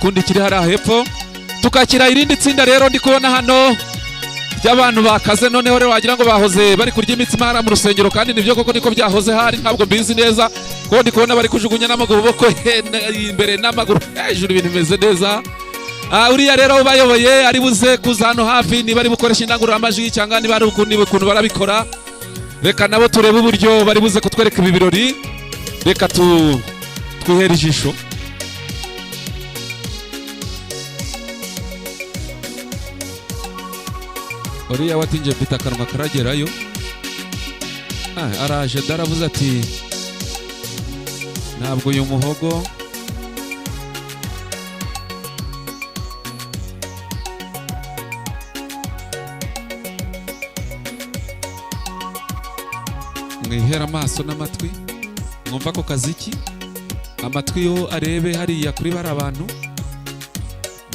kundi kiri hari hepfo tukakira irindi tsinda rero ndi kubona hano ry'abantu bakaze noneho rero wagira ngo bahoze bari kurya imitsima hara mu rusengero kandi nivyo koko niko byahoze hari ntabwo mbizi neza ko ndi kubona bari kujugunya n'amaguru boko imbere n'amaguru hejuru ibintu bimeze neza. Uriya rero bayoboye ari buze kuza hano hafi niba ari bukoresha indangururamajwi cyangwa niba ari ukuntu barabikora, reka nabo turebe uburyo bari buze kutwereka ibi birori, reka twihere ijisho. Uriya watinje mfite akanwa karagerayo, araje daravuze ati ntabwo uyu muhogo mwihera amaso n'amatwi mwumva ko kaziki, amatwi yo arebe hariya kuri bari abantu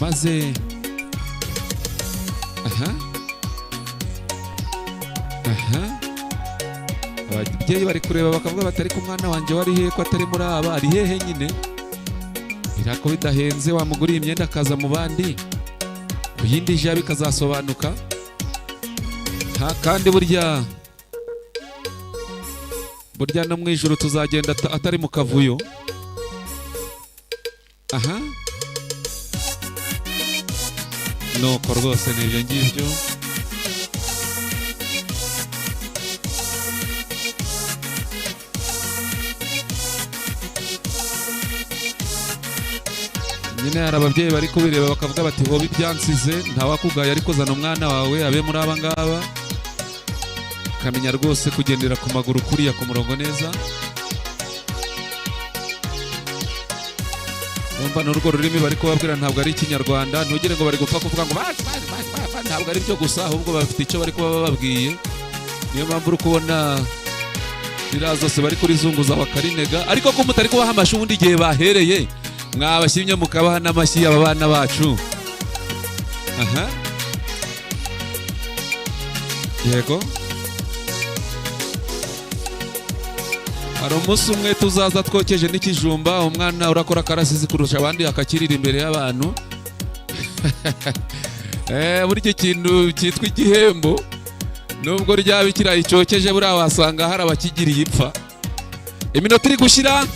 maze ababyeyi bari kureba bakavuga batari ku mwana wanjye wari hehe ko atari muri aba, ari hehe nyine birako bidahenze wamuguriye imyenda akaza mu bandi ku yindi jabi bikazasobanuka kandi burya no mu ijuru tuzagenda atari mu kavuyo. Nuko rwose nibyo ngibyo. Nyine hari ababyeyi bari kubireba bakavuga bati hobi byansize ntawakugaye ariko zana umwana wawe abe muri aba ngaba, kamenya rwose kugendera ku maguru kuriya ku murongo neza. Numva n'urwo rurimi bari kubabwira ntabwo ari ikinyarwanda, ntugire ngo bari gupfa kuvuga ngo ntabwo ari byo gusa, ahubwo bafite icyo bari kuba bababwiye. Niyo mpamvu uri kubona ziriya zose bari kurizunguza bakarinega, ariko ko mutari kubaha amashyi ubundi igihe bahereye mwabashyimye mukabaha n'amashyi aba bana bacu. Yego, hari umunsi umwe tuzaza twokeje n'ikijumba, umwana urakora karasizi kurusha abandi akakirira imbere y'abantu. Muri icyo kintu cyitwa igihembo, nubwo ryaba ikirayi cyokeje buriya wasanga hari abakigiriye ipfa. Iminota iri gushyira,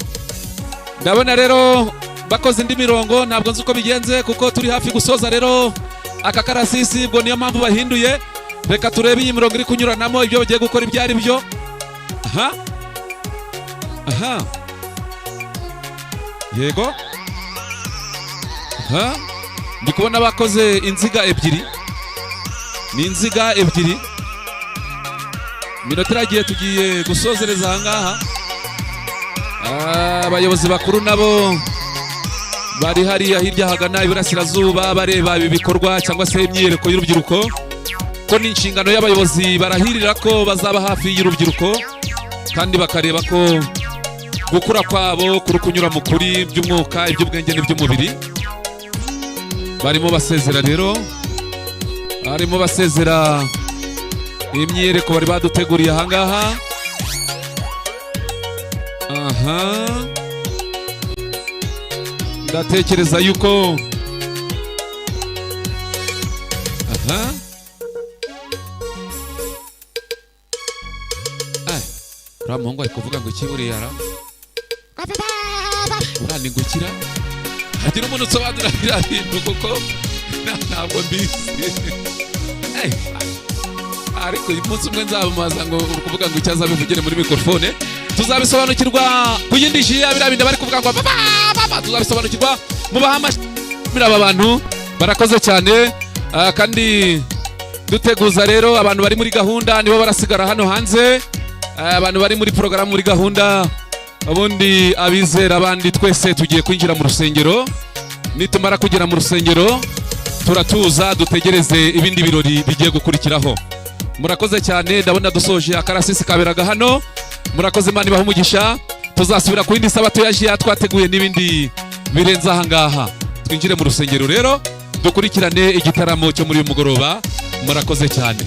ndabona rero bakoze indi mirongo, ntabwo nzi uko bigenze kuko turi hafi gusoza rero aka karasisi, ubwo niyo mpamvu bahinduye. Reka turebe iyi mirongo iri kunyuranamo ibyo bagiye gukora ibyo ari byo. Yego, ndi kubona bakoze inziga ebyiri, ni inziga ebyiri. Minota iragiye tugiye gusozereza ahangaha. Abayobozi bakuru nabo bari hariya hirya hagana iburasirazuba bareba ibi bikorwa cyangwa se imyiyereko y'urubyiruko, ko ni inshingano y'abayobozi barahirira ko bazaba hafi y'urubyiruko kandi bakareba ko gukura kwabo kuri kunyura mu kuri by'umwuka, iby'ubwenge n'iby'umubiri. Barimo basezera rero, barimo basezera imyiyereko bari baduteguriye ahangaha. Ndatekereza yuko uriya muhungu ari kuvuga ngo iki buriya urandingukira, hagira umuntu usobanura biriya bintu kuko ntabwo mbizi. Ariko uyu munsi umwe nzamubaza ngo uri kuvuga ngo icyo azabivugire muri mikrofone, tuzabisobanukirwa ku yindi jiya. Biriya bintu bari kuvuga ngo tuzabisobanukirwa. Mubaha amashyi aba bantu barakoze cyane. Kandi duteguza rero abantu bari muri gahunda nibo barasigara hano hanze, abantu bari muri porogaramu muri gahunda, ubundi abizera abandi twese tugiye kwinjira mu rusengero. Nitumara kugera mu rusengero turatuza dutegereze ibindi birori bigiye gukurikiraho. Murakoze cyane, ndabona dusoje akarasisi kaberaga hano. Murakoze, Imana ibahe umugisha. Tuzasubira ku yindi sabato yaje twateguye n'ibindi birenze ahangaha. Twinjire mu rusengero rero dukurikirane igitaramo cyo muri uyu mugoroba. Murakoze cyane.